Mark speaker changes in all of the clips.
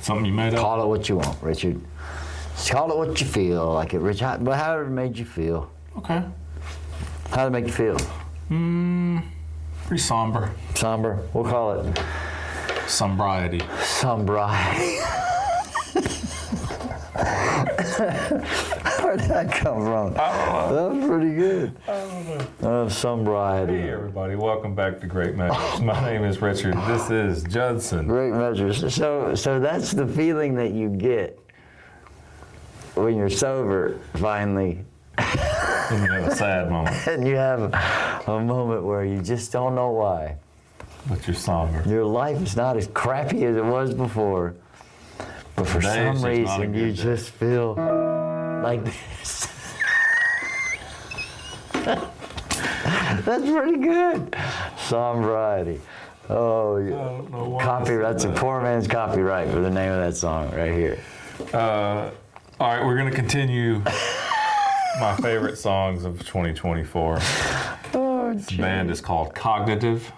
Speaker 1: Something you made up?
Speaker 2: Call it what you want, Richard. Just call it what you feel like it, Rich. But however it made you feel.
Speaker 1: Okay.
Speaker 2: How did it make you feel?
Speaker 1: Pretty somber.
Speaker 2: Somber. We'll call it
Speaker 1: Sombriety.
Speaker 2: sombriety. Where did that come from? That was pretty good. Sombriety.
Speaker 1: Hey everybody, welcome back to Great Measures. My name is Richard. This is Judson.
Speaker 2: Great measures. So that's the feeling that you get when you're sober, finally.
Speaker 1: When you have a sad moment.
Speaker 2: And you have a moment where you just don't know why.
Speaker 1: But you're somber.
Speaker 2: Your life is not as crappy as it was before. But for
Speaker 1: Today
Speaker 2: some reason, you just feel like this. That's pretty good. Sombriety. Oh, yeah.
Speaker 1: I don't know why.
Speaker 2: Copyright. That's a poor man's copyright for the name of that song right here.
Speaker 1: All right, we're going to continue my favorite songs of 2024.
Speaker 2: Oh,
Speaker 1: The band is called Cognitive.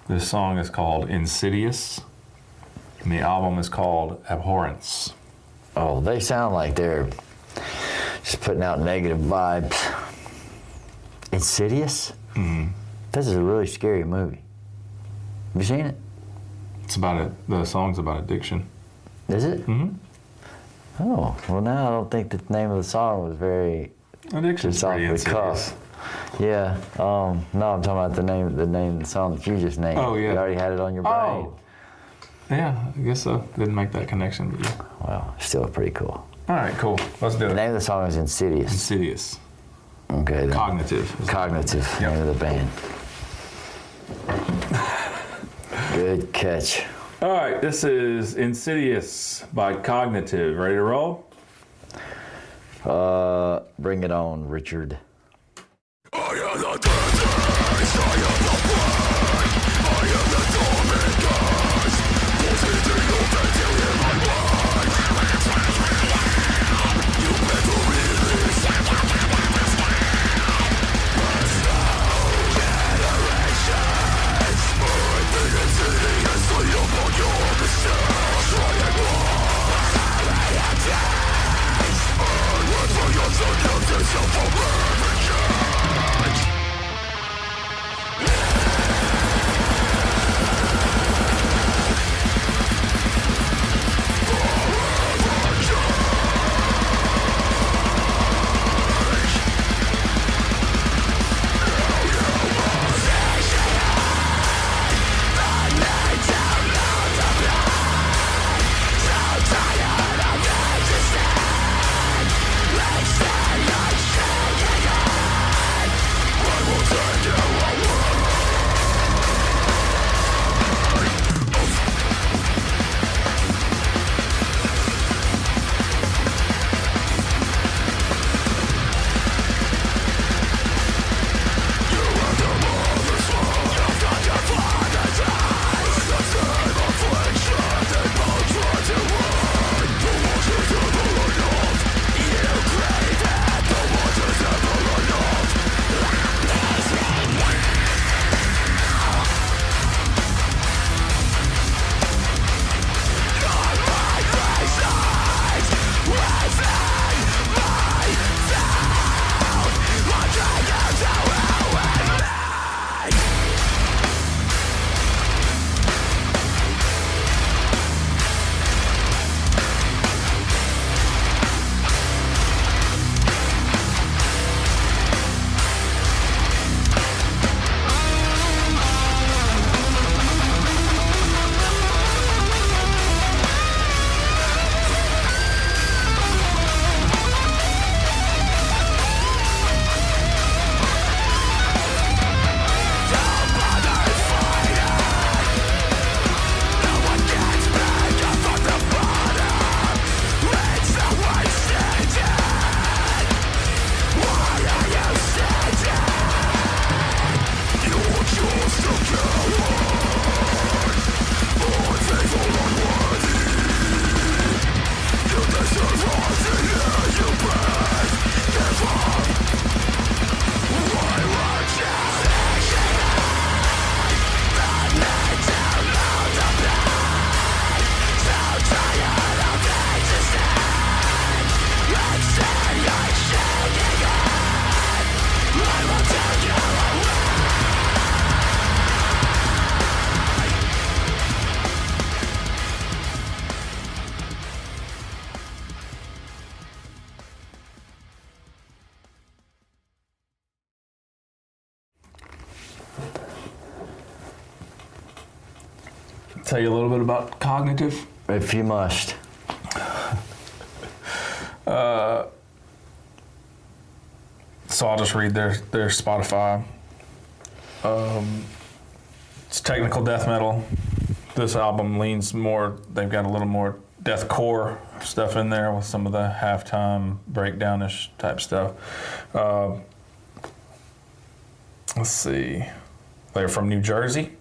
Speaker 1: This song is called Insidious. And the album is called Abhorrence.
Speaker 2: Oh, they sound like they're just putting out negative vibes. Insidious?
Speaker 1: Mm-hmm.
Speaker 2: This is a really scary movie. Have you seen it?
Speaker 1: It's about it. The song's about addiction.
Speaker 2: Is it?
Speaker 1: Mm-hmm.
Speaker 2: Oh, well now I don't think the name of the song was very
Speaker 1: Addiction's
Speaker 2: just off
Speaker 1: pretty
Speaker 2: the
Speaker 1: insidious.
Speaker 2: cuff. Yeah. No, I'm talking about the name of the song that you just named.
Speaker 1: Oh, yeah.
Speaker 2: You already had it on your brain.
Speaker 1: Oh. Yeah, I guess so. Didn't make that connection, but yeah.
Speaker 2: Well, still pretty cool.
Speaker 1: All right, cool. Let's do
Speaker 2: The
Speaker 1: it.
Speaker 2: name of the song is Insidious.
Speaker 1: Insidious.
Speaker 2: Okay, then.
Speaker 1: Cognitive.
Speaker 2: Cognitive,
Speaker 1: Yep.
Speaker 2: name of the band. Good catch.
Speaker 1: All right, this is Insidious by Cognitive. Ready to roll?
Speaker 2: Bring it on, Richard.
Speaker 1: tell you a little bit about Cognitive?
Speaker 2: If you must.
Speaker 1: So I'll just read their Spotify. It's technical death metal. This album leans more, they've got a little more deathcore stuff in there with some of the halftime breakdown-ish type stuff. Let's see. They're from New Jersey.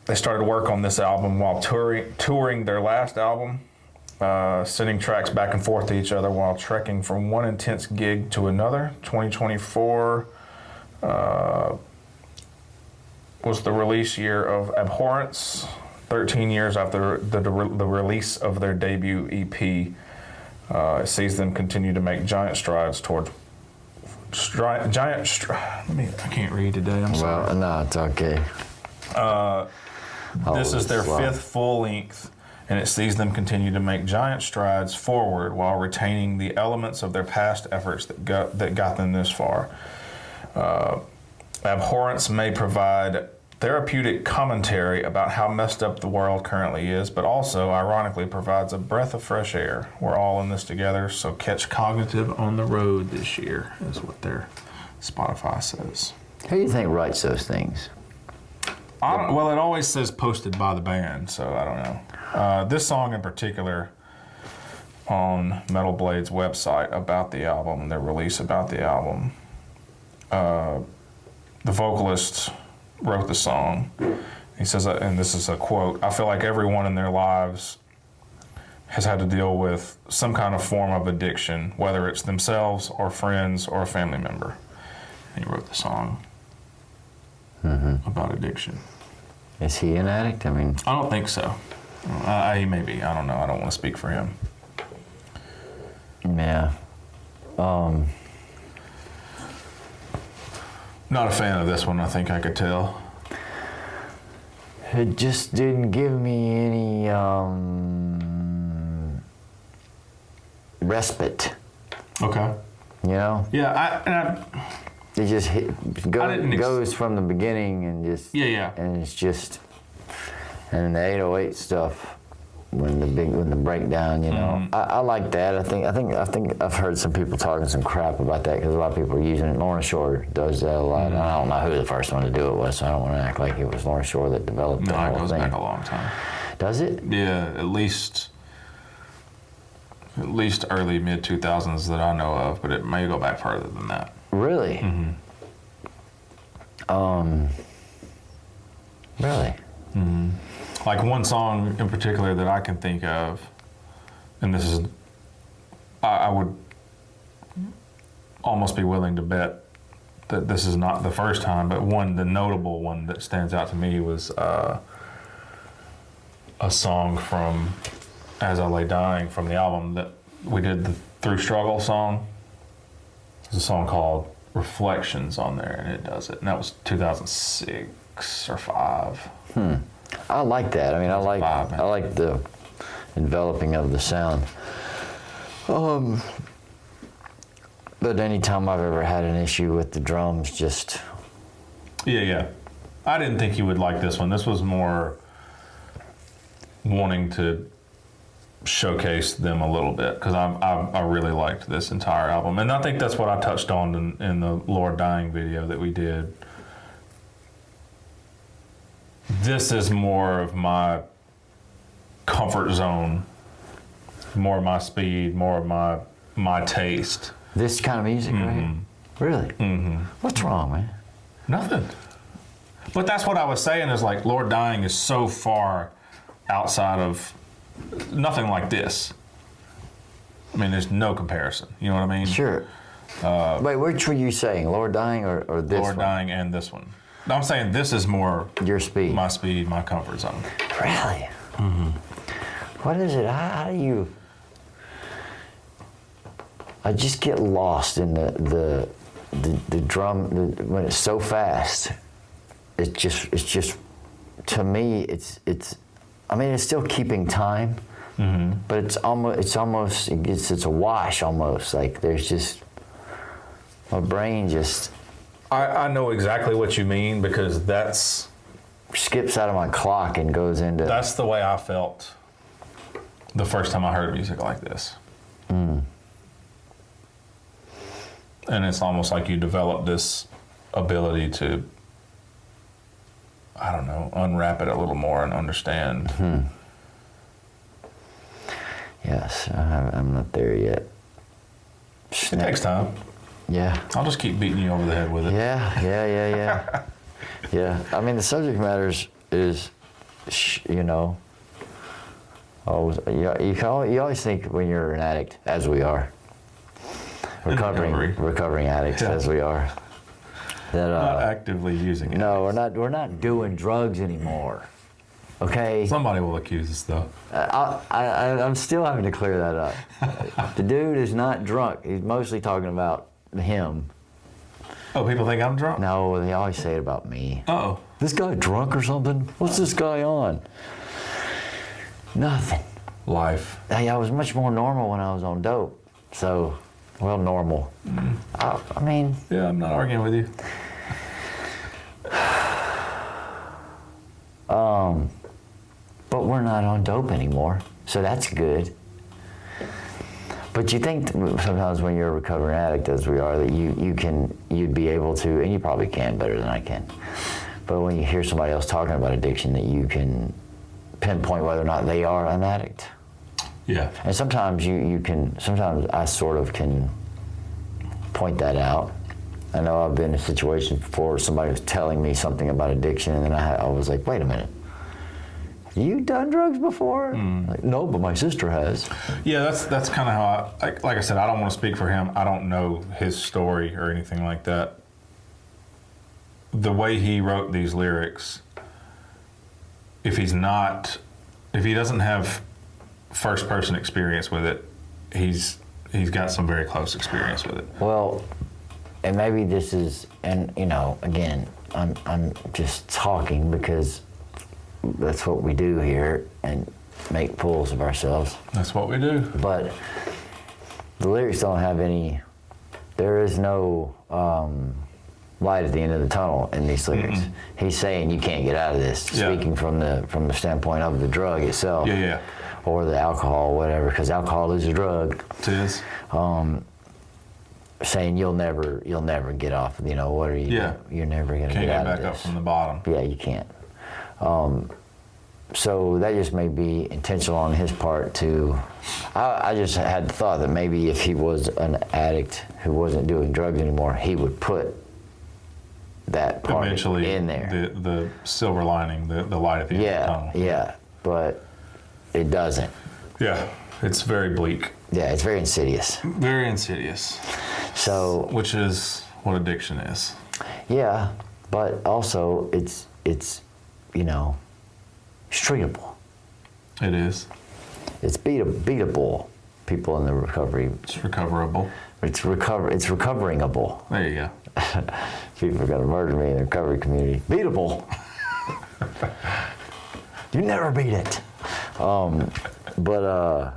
Speaker 1: They started work on this album while touring their last album, sending tracks back and forth to each other while trekking from one intense gig to another. 2024 was the release year of Abhorrence, 13 years after the release of their debut EP. It sees them continue to make giant strides toward I can't read today, I'm sorry.
Speaker 2: Well, no, it's okay.
Speaker 1: This is their fifth full length, and it sees them continue to make giant strides forward while retaining the elements of their past efforts that got them this far. Abhorrence may provide therapeutic commentary about how messed up the world currently is, but also, ironically, provides a breath of fresh air. We're all in this together, so catch Cognitive on the road this year, is what their Spotify says.
Speaker 2: Who do you think writes those things?
Speaker 1: Well, it always says posted by the band, so I don't know. This song in particular, on Metal Blade's website about the album, their release about the album, the vocalist wrote the song. He says, and this is a quote, "I feel like everyone in their lives has had to deal with some kind of form of addiction, whether it's themselves or friends or a family member." And he wrote the song about addiction.
Speaker 2: Is he an addict? I mean,
Speaker 1: I don't think so. He may be. I don't know. I don't want to speak for him.
Speaker 2: yeah.
Speaker 1: Not a fan of this one, I think I could tell.
Speaker 2: It just didn't give me any respite.
Speaker 1: Okay.
Speaker 2: You know,
Speaker 1: Yeah,
Speaker 2: it just
Speaker 1: didn't
Speaker 2: goes from the beginning and just
Speaker 1: Yeah.
Speaker 2: and it's just and the 808 stuff when the breakdown. You know, I like that. I think I've heard some people talking some crap about that because a lot of people are using it. Lawrence Shore does that a lot. And I don't know who the first one to do it was, so I don't want to act like it was Lawrence Shore that developed the
Speaker 1: No, it
Speaker 2: whole
Speaker 1: goes
Speaker 2: thing.
Speaker 1: back a long time.
Speaker 2: Does it?
Speaker 1: Yeah, at least early mid 2000s that I know of, but it may go back further than that.
Speaker 2: Really? Really?
Speaker 1: Like one song in particular that I can think of, and this is, I would almost be willing to bet that this is not the first time, but the notable one that stands out to me was a song from As I Lay Dying from the album that we did, the Through Struggle song. There's a song called Reflections on there, and it does it. And that was 2006 or 5.
Speaker 2: I like that. I mean, I like the enveloping of the sound. But anytime I've ever had an issue with the drums, just
Speaker 1: Yeah. I didn't think you would like this one. This was more wanting to showcase them a little bit because I really liked this entire album, and I think that's what I touched on in the Lord Dying video that we did. This is more of my comfort zone, more of my speed, more of my taste.
Speaker 2: this kind of music, right? Really? What's wrong, man?
Speaker 1: Nothing. But that's what I was saying is like Lord Dying is so far outside of nothing like this. I mean, there's no comparison. You know what I mean?
Speaker 2: Sure. Wait, which were you saying, Lord Dying or this
Speaker 1: Lord
Speaker 2: one?
Speaker 1: Dying and this one. I'm saying this is more
Speaker 2: Your speed.
Speaker 1: my speed, my comfort zone.
Speaker 2: Really? What is it? How do you? I just get lost in the drum when it's so fast. It's just to me it's. I mean, it's still keeping time, but it's a wash almost. Like there's just my brain just
Speaker 1: I know exactly what you mean because that's
Speaker 2: skips out of my clock and goes into.
Speaker 1: that's the way I felt the first time I heard music like this. And it's almost like you develop this ability to, I don't know, unwrap it a little more and understand.
Speaker 2: Yes, I'm not there yet.
Speaker 1: It takes time.
Speaker 2: Yeah.
Speaker 1: I'll just keep beating you over the head with it.
Speaker 2: Yeah. Yeah. I mean, the subject matter is you know, always, you always think when you're an addict, as we are, recovering addicts, as we are, that
Speaker 1: Not actively using it.
Speaker 2: no, we're not doing drugs anymore. Okay.
Speaker 1: Somebody will accuse us though.
Speaker 2: I'm still having to clear that up. The dude is not drunk. He's mostly talking about him.
Speaker 1: Oh, people think I'm drunk?
Speaker 2: No, they always say it about me.
Speaker 1: Uh-oh.
Speaker 2: This guy drunk or something? What's this guy on? Nothing.
Speaker 1: Life.
Speaker 2: Hey, I was much more normal when I was on dope. So, well, normal. I mean...
Speaker 1: Yeah, I'm not arguing with you.
Speaker 2: But we're not on dope anymore, so that's good. But you think sometimes when you're a recovering addict, as we are, that you'd be able to, and you probably can better than I can, but when you hear somebody else talking about addiction, that you can pinpoint whether or not they are an addict.
Speaker 1: Yeah.
Speaker 2: And sometimes sometimes I sort of can point that out. I know I've been in a situation before where somebody was telling me something about addiction, and then I was like, wait a minute. You done drugs before? Like, no, but my sister has.
Speaker 1: Yeah, that's kind of how like I said, I don't want to speak for him. I don't know his story or anything like that. The way he wrote these lyrics, if he doesn't have first person experience with it, he's got some very close experience with it.
Speaker 2: Well, and maybe this is, and you know, again, I'm just talking because that's what we do here and make fools of ourselves.
Speaker 1: That's what we do.
Speaker 2: But the lyrics don't have any, there is no light at the end of the tunnel in these lyrics. He's saying you can't get out of this, speaking from the standpoint of the drug itself.
Speaker 1: Yeah.
Speaker 2: Or the alcohol, whatever, because alcohol is a drug.
Speaker 1: It is.
Speaker 2: Saying you'll never get off. You know, what are you?
Speaker 1: Yeah.
Speaker 2: You're never gonna
Speaker 1: Can't
Speaker 2: get out
Speaker 1: get
Speaker 2: of
Speaker 1: back
Speaker 2: this.
Speaker 1: up from the bottom.
Speaker 2: Yeah, you can't. So that just may be intentional on his part to. I just had the thought that maybe if he was an addict who wasn't doing drugs anymore, he would put that part
Speaker 1: Eventually,
Speaker 2: in there.
Speaker 1: The silver lining, the light at the end of the tunnel.
Speaker 2: Yeah, but it doesn't.
Speaker 1: Yeah, it's very bleak.
Speaker 2: Yeah, it's very insidious.
Speaker 1: Very insidious.
Speaker 2: So,
Speaker 1: which is what addiction is.
Speaker 2: Yeah, but also it's you know, it's treatable.
Speaker 1: It is.
Speaker 2: It's beatable. People in the recovery.
Speaker 1: It's recoverable.
Speaker 2: It's recoveringable.
Speaker 1: There you go.
Speaker 2: People are gonna murder me in the recovery community. Beatable. You never beat it. But I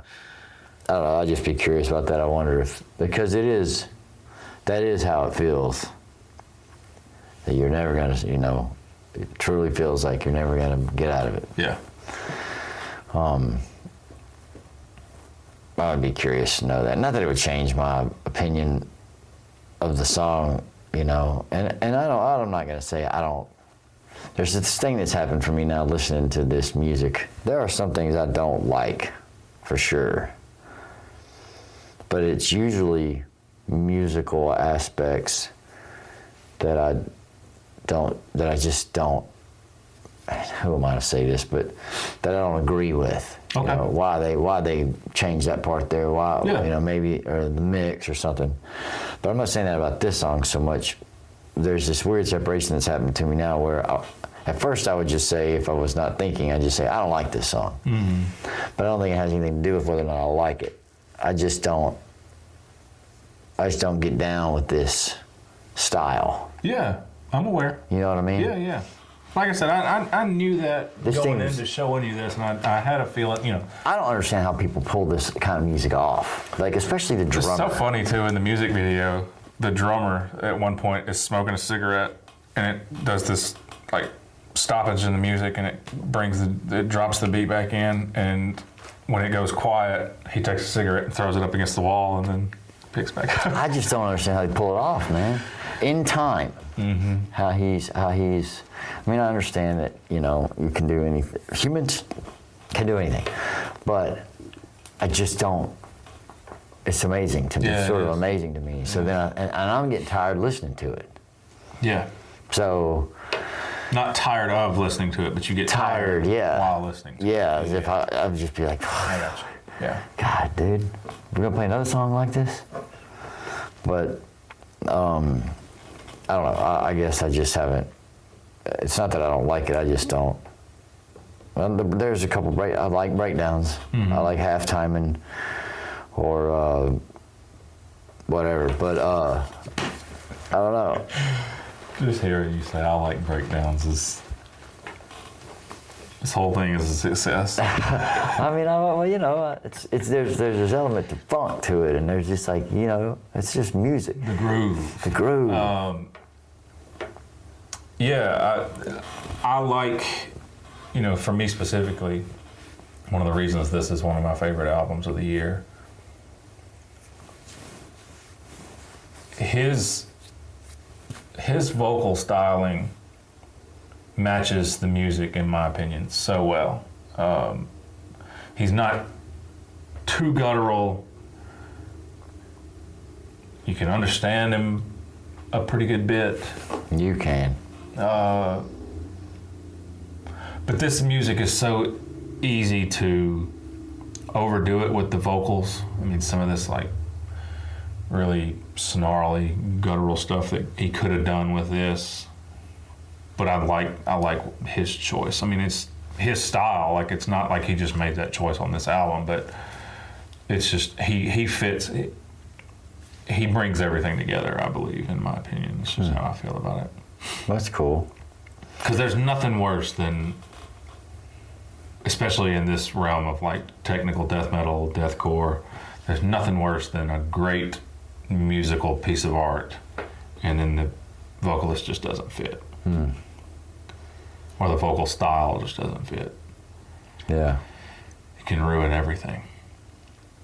Speaker 2: don't know. I'd just be curious about that. I wonder if, because that is how it feels. That you're never gonna, you know, it truly feels like you're never gonna get out of it.
Speaker 1: Yeah.
Speaker 2: I would be curious to know that. Not that it would change my opinion of the song, you know. And I'm not gonna say I don't. There's this thing that's happened for me now listening to this music. There are some things I don't like, for sure. But it's usually musical aspects that I just don't, who am I to say this, but that I don't agree with.
Speaker 1: Okay.
Speaker 2: You know, why they changed that part there, why,
Speaker 1: Yeah.
Speaker 2: you know, maybe, or the mix or something. But I'm not saying that about this song so much. There's this weird separation that's happened to me now where at first I would just say, if I was not thinking, I'd just say, I don't like this song. Mm-hmm. But I don't think it has anything to do with whether or not I like it. I just don't get down with this style.
Speaker 1: Yeah, I'm aware.
Speaker 2: You know what I mean?
Speaker 1: Yeah. Like I said, I knew that
Speaker 2: This
Speaker 1: going
Speaker 2: thing is-
Speaker 1: into showing you this, and I had a feeling, you know.
Speaker 2: I don't understand how people pull this kind of music off. Like, especially the
Speaker 1: It's
Speaker 2: drummer.
Speaker 1: so funny, too, in the music video. the drummer at one point is smoking a cigarette, and it does this like stoppage in the music, and it drops the beat back in, and when it goes quiet, he takes a cigarette and throws it up against the wall, and then picks back up.
Speaker 2: I just don't understand how they pull it off, man. In time, how he's. I mean, I understand that you can do anything. Humans can do anything, but I just don't. It's amazing to me.
Speaker 1: Yeah,
Speaker 2: sort of amazing to me. So then, and I'm getting tired listening to it.
Speaker 1: Yeah.
Speaker 2: So.
Speaker 1: Not tired of listening to it, but you get tired while listening to it.
Speaker 2: As if I would just be like,
Speaker 1: I got you. Yeah.
Speaker 2: God, dude, we're gonna play another song like this? But, I don't know, I guess I just haven't, it's not that I don't like it, I just don't. Well, there's a couple I like breakdowns. I like halftime or whatever, but I don't know.
Speaker 1: Just hearing you say I like breakdowns is this whole thing is a success.
Speaker 2: I mean, it's there's this element of funk to it, and there's just like it's just music.
Speaker 1: The groove.
Speaker 2: The groove.
Speaker 1: I like, for me specifically, one of the reasons this is one of my favorite albums of the year. His vocal styling matches the music, in my opinion, so well. He's not too guttural. You can understand him a pretty good bit.
Speaker 2: You can.
Speaker 1: But this music is so easy to overdo it with the vocals. I mean, some of this really snarly, guttural stuff that he could have done with this. But I like his choice. I mean, it's his style. It's not like he just made that choice on this album, but it's just he fits. He brings everything together, I believe, in my opinion. It's just how I feel about it.
Speaker 2: That's cool.
Speaker 1: Because there's nothing worse than, especially in this realm of technical death metal, deathcore, there's nothing worse than a great musical piece of art and then the vocalist just doesn't fit. Or the vocal style just doesn't fit.
Speaker 2: Yeah.
Speaker 1: It can ruin everything.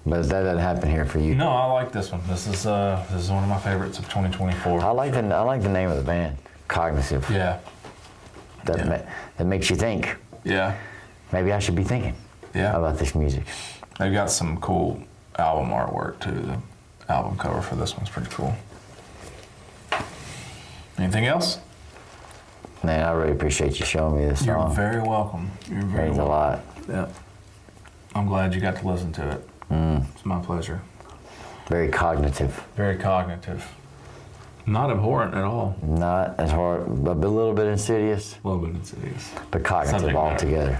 Speaker 2: But that doesn't happen here for you.
Speaker 1: No, I like this one. This is one of my favorites of 2024.
Speaker 2: I like the name of the band, Cognitive.
Speaker 1: Yeah.
Speaker 2: That makes you think.
Speaker 1: Yeah.
Speaker 2: Maybe I should be thinking about this music.
Speaker 1: They've got some cool album artwork too. The album cover for this one's pretty cool. Anything else?
Speaker 2: Man, I really appreciate you showing me this song.
Speaker 1: You're very welcome. You're very welcome.
Speaker 2: Means a lot.
Speaker 1: Yeah. I'm glad you got to listen to it. It's my pleasure.
Speaker 2: Very cognitive.
Speaker 1: Very cognitive. Not abhorrent at all.
Speaker 2: Not as hard, but a little bit insidious.
Speaker 1: A little bit insidious.
Speaker 2: But cognitive altogether.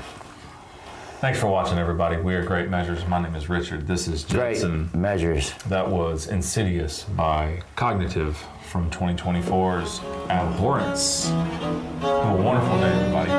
Speaker 1: Thanks for watching, everybody. We are Great Measures. My name is Richard. This is Judson.
Speaker 2: Great Measures.
Speaker 1: That was Insidious by Cognitive from 2024's Abhorrence. Have a wonderful day, everybody.